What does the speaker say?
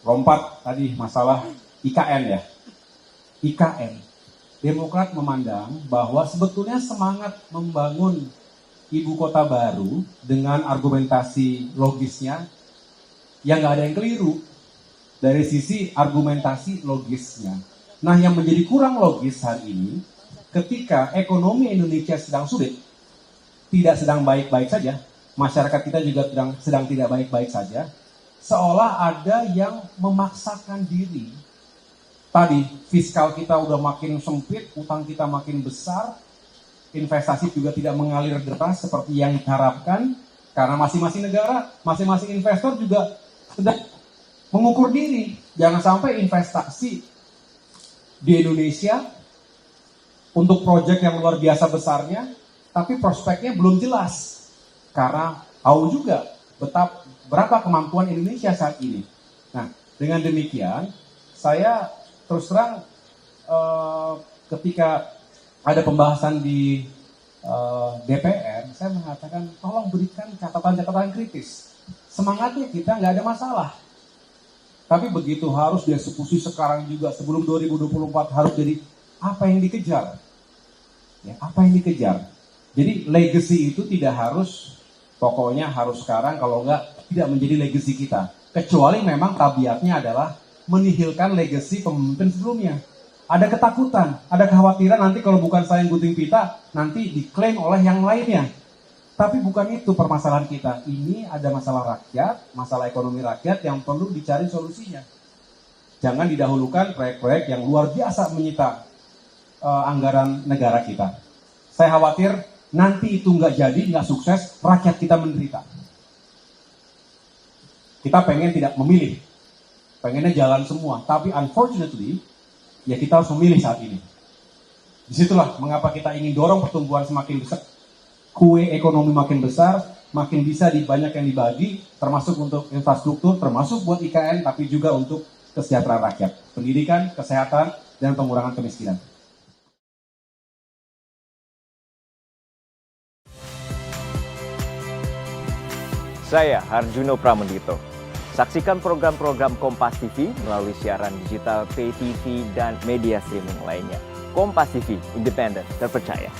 lompat tadi masalah IKN ya. IKN. Demokrat memandang bahwa sebetulnya semangat membangun ibu kota baru dengan argumentasi logisnya, yang nggak ada yang keliru dari sisi argumentasi logisnya. Nah, yang menjadi kurang logis hari ini, ketika ekonomi Indonesia sedang sulit, tidak sedang baik-baik saja, masyarakat kita juga sedang tidak baik-baik saja, seolah ada yang memaksakan diri. Tadi, fiskal kita udah makin sempit, utang kita makin besar, investasi juga tidak mengalir deras seperti yang diharapkan, karena masing-masing negara, masing-masing investor juga sedang mengukur diri. Jangan sampai investasi di Indonesia untuk proyek yang luar biasa besarnya, tapi prospeknya belum jelas. Karena tahu juga berapa kemampuan Indonesia saat ini. Nah, dengan demikian, saya terus terang ketika ada pembahasan di DPR, saya mengatakan tolong berikan catatan-catatan kritis. Semangatnya kita nggak ada masalah. Tapi begitu harus dieksekusi sekarang juga sebelum 2024 harus jadi apa yang dikejar? Ya, apa yang dikejar? Jadi legacy itu tidak harus pokoknya harus sekarang, kalau nggak tidak menjadi legacy kita. Kecuali memang tabiatnya adalah menihilkan legacy pemimpin sebelumnya. Ada ketakutan, ada kekhawatiran nanti kalau bukan saya yang gunting pita, nanti diklaim oleh yang lainnya. Tapi bukan itu permasalahan kita. Ini ada masalah rakyat, masalah ekonomi rakyat yang perlu dicari solusinya. Jangan didahulukan proyek-proyek yang luar biasa menyita anggaran negara kita. Saya khawatir nanti itu nggak jadi, nggak sukses, rakyat kita menderita. Kita pengen tidak memilih, pengennya jalan semua. Tapi unfortunately, ya kita harus memilih saat ini. Disitulah mengapa kita ingin dorong pertumbuhan semakin besar. Kue ekonomi makin besar, makin bisa banyak yang dibagi, termasuk untuk infrastruktur, termasuk buat IKN, tapi juga untuk kesejahteraan rakyat. Pendidikan, kesehatan, dan pengurangan kemiskinan. Saya Harjuno Pramendito. Saksikan program-program Kompas TV melalui siaran digital, pay TV, dan media streaming lainnya. Kompas TV, independen, terpercaya.